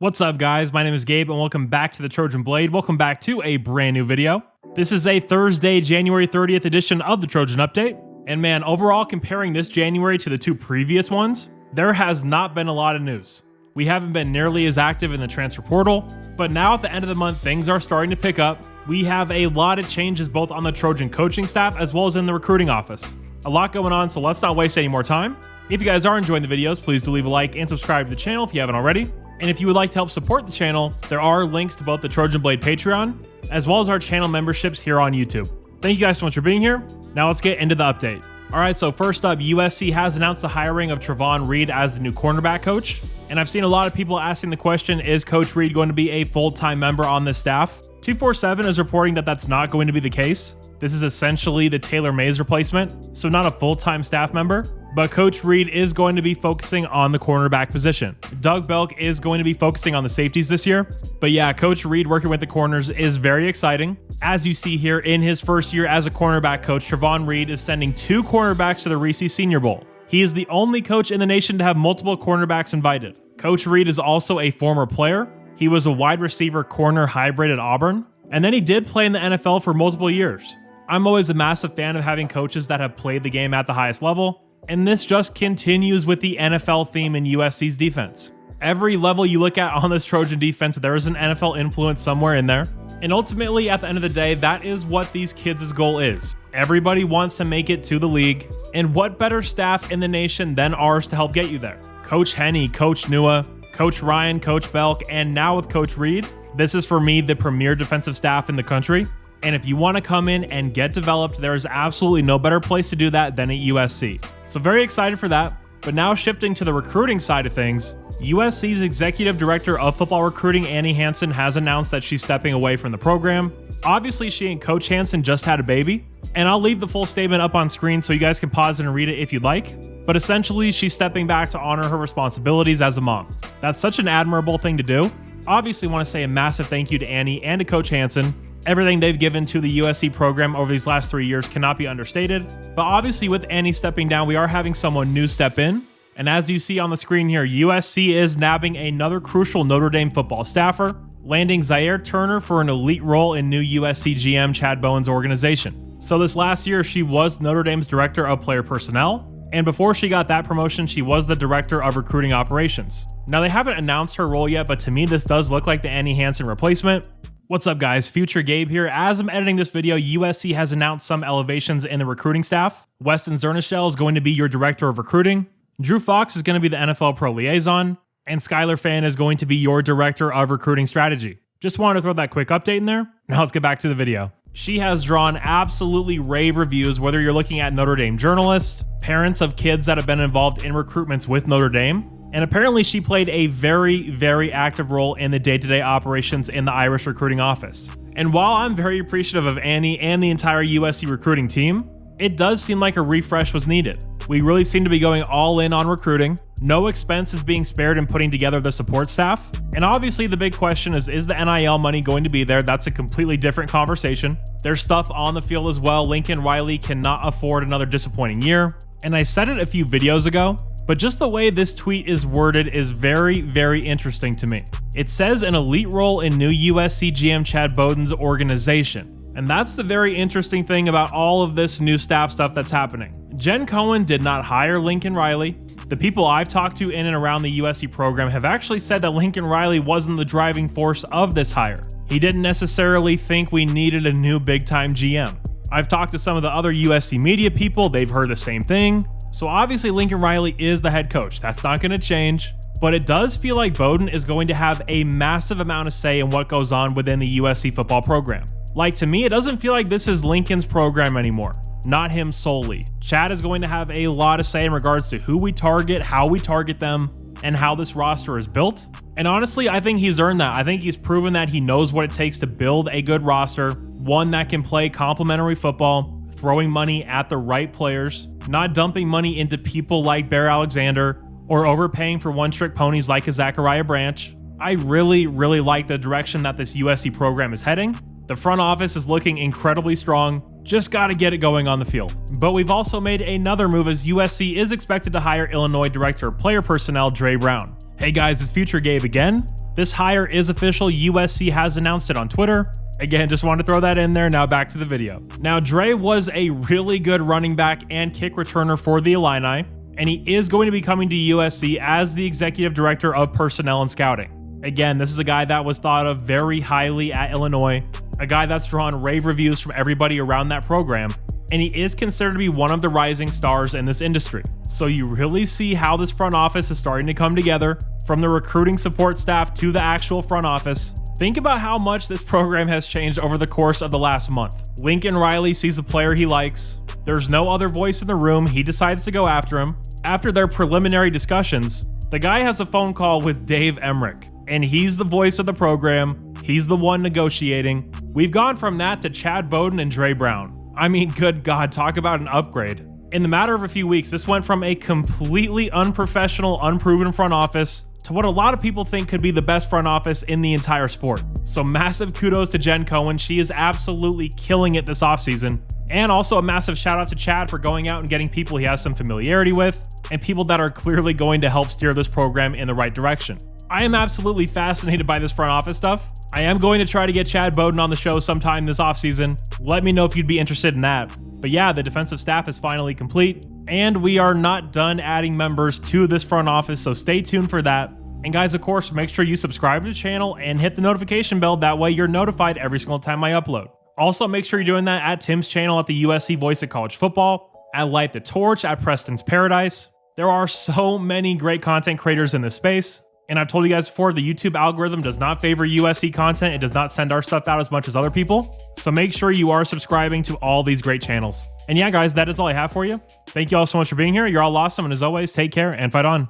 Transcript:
What's up guys, my name is Gabe and welcome back to the Trojan Blade. Welcome back to a brand new video. This is a Thursday, January 30th edition of the Trojan Update. And man, overall comparing this January to the two previous ones, there has not been a lot of news. We haven't been nearly as active in the transfer portal, but now at the end of the month, things are starting to pick up. We have a lot of changes both on the Trojan coaching staff as well as in the recruiting office. A lot going on, so let's not waste any more time. If you guys are enjoying the videos, please do leave a like and subscribe to the channel if you haven't already. And if you would like to help support the channel, there are links to both the Trojan Blade Patreon, as well as our channel memberships here on YouTube. Thank you guys so much for being here. Now let's get into the update. All right, so first up, USC has announced the hiring of Trojan Reed as the new cornerback coach. And I've seen a lot of people asking the question, is Coach Reed going to be a full-time member on this staff? 247 is reporting that that's not going to be the case. This is essentially the Taylor Mays replacement, so not a full-time staff member. But Coach Reed is going to be focusing on the cornerback position. Doug Belk is going to be focusing on the safeties this year. But yeah, Coach Reed working with the corners is very exciting. As you see here, in his first year as a cornerback coach, Trojan Reed is sending 2 cornerbacks to the Reese Senior Bowl. He is the only coach in the nation to have multiple cornerbacks invited. Coach Reed is also a former player. He was a wide receiver corner hybrid at Auburn. And then he did play in the NFL for multiple years. I'm always a massive fan of having coaches that have played the game at the highest level. And this just continues with the NFL theme in USC's defense. Every level you look at on this Trojan defense, there is an NFL influence somewhere in there. And ultimately, at the end of the day, that is what these kids' goal is. Everybody wants to make it to the league. And what better staff in the nation than ours to help get you there? Coach Henney, Coach Nua, Coach Ryan, Coach Belk, and now with Coach Reed, this is for me the premier defensive staff in the country. And if you want to come in and get developed, there is absolutely no better place to do that than at USC. So very excited for that. But now shifting to the recruiting side of things, USC's Executive Director of Football Recruiting, Annie Hansen, has announced that she's stepping away from the program. Obviously, she and Coach Hansen just had a baby, and I'll leave the full statement up on screen so you guys can pause it and read it if you'd like. But essentially, she's stepping back to honor her responsibilities as a mom. That's such an admirable thing to do. Obviously, want to say a massive thank you to Annie and to Coach Hansen. Everything they've given to the USC program over these last 3 years cannot be understated. But obviously with Annie stepping down, we are having someone new step in. And as you see on the screen here, USC is nabbing another crucial Notre Dame football staffer, landing Zaire Turner for an elite role in new USC GM Chad Bowen's organization. So this last year, she was Notre Dame's Director of Player Personnel. And before she got that promotion, she was the Director of Recruiting Operations. Now they haven't announced her role yet, but to me, this does look like the Annie Hansen replacement. What's up guys, Future Gabe here. As I'm editing this video, USC has announced some elevations in the recruiting staff. Weston Zernischel is going to be your Director of Recruiting. Drew Fox is going to be the NFL Pro Liaison. And Skylar Fan is going to be your Director of Recruiting Strategy. Just wanted to throw that quick update in there. Now let's get back to the video. She has drawn absolutely rave reviews, whether you're looking at Notre Dame journalists, parents of kids that have been involved in recruitments with Notre Dame. And apparently she played a very, very active role in the day-to-day operations in the Irish recruiting office. And while I'm very appreciative of Annie and the entire USC recruiting team, it does seem like a refresh was needed. We really seem to be going all in on recruiting. No expense is being spared in putting together the support staff. And obviously the big question is the NIL money going to be there? That's a completely different conversation. There's stuff on the field as well. Lincoln Riley cannot afford another disappointing year. And I said it a few videos ago, but just the way this tweet is worded is very, very interesting to me. It says an elite role in new USC GM Chad Bowden's organization. And that's the very interesting thing about all of this new staff stuff that's happening. Jen Cohen did not hire Lincoln Riley. The people I've talked to in and around the USC program have actually said that Lincoln Riley wasn't the driving force of this hire. He didn't necessarily think we needed a new big-time GM. I've talked to some of the other USC media people, they've heard the same thing. So obviously Lincoln Riley is the head coach. That's not going to change, but it does feel like Bowden is going to have a massive amount of say in what goes on within the USC football program. Like to me, it doesn't feel like this is Lincoln's program anymore, not him solely. Chad is going to have a lot of say in regards to who we target, how we target them, and how this roster is built. And honestly, I think he's earned that. I think he's proven that he knows what it takes to build a good roster, one that can play complementary football, throwing money at the right players, not dumping money into people like Bear Alexander or overpaying for one-trick ponies like a Zachariah Branch. I really, really like the direction that this USC program is heading. The front office is looking incredibly strong. Just got to get it going on the field. But we've also made another move as USC is expected to hire Illinois Director of Player Personnel Dre Brown. Hey guys, it's Future Gabe again. This hire is official. USC has announced it on Twitter. Again, just wanted to throw that in there. Now back to the video. Now, Dre was a really good running back and kick returner for the Illini, and he is going to be coming to USC as the executive director of personnel and scouting. Again, this is a guy that was thought of very highly at Illinois, a guy that's drawn rave reviews from everybody around that program, and he is considered to be one of the rising stars in this industry. So you really see how this front office is starting to come together, from the recruiting support staff to the actual front office. Think about how much this program has changed over the course of the last month. Lincoln Riley sees a player he likes. There's no other voice in the room. He decides to go after him. After their preliminary discussions, the guy has a phone call with Dave Emmerich, and he's the voice of the program. He's the one negotiating. We've gone from that to Chad Bowden and Dre Brown. I mean, good God, talk about an upgrade. In the matter of a few weeks, this went from a completely unprofessional, unproven front office to what a lot of people think could be the best front office in the entire sport. So massive kudos to Jen Cohen. She is absolutely killing it this offseason. And also a massive shout out to Chad for going out and getting people he has some familiarity with and people that are clearly going to help steer this program in the right direction. I am absolutely fascinated by this front office stuff. I am going to try to get Chad Bowden on the show sometime this offseason. Let me know if you'd be interested in that. But yeah, the defensive staff is finally complete, and we are not done adding members to this front office, so stay tuned for that. And guys, of course, make sure you subscribe to the channel and hit the notification bell. That way you're notified every single time I upload. Also, make sure you're doing that at Tim's channel at the USC Voice of College Football, at Light the Torch, at Preston's Paradise. There are so many great content creators in this space. And I've told you guys before, the YouTube algorithm does not favor USC content. It does not send our stuff out as much as other people. So make sure you are subscribing to all these great channels. And yeah, guys, that is all I have for you. Thank you all so much for being here. You're all awesome. And as always, take care and fight on.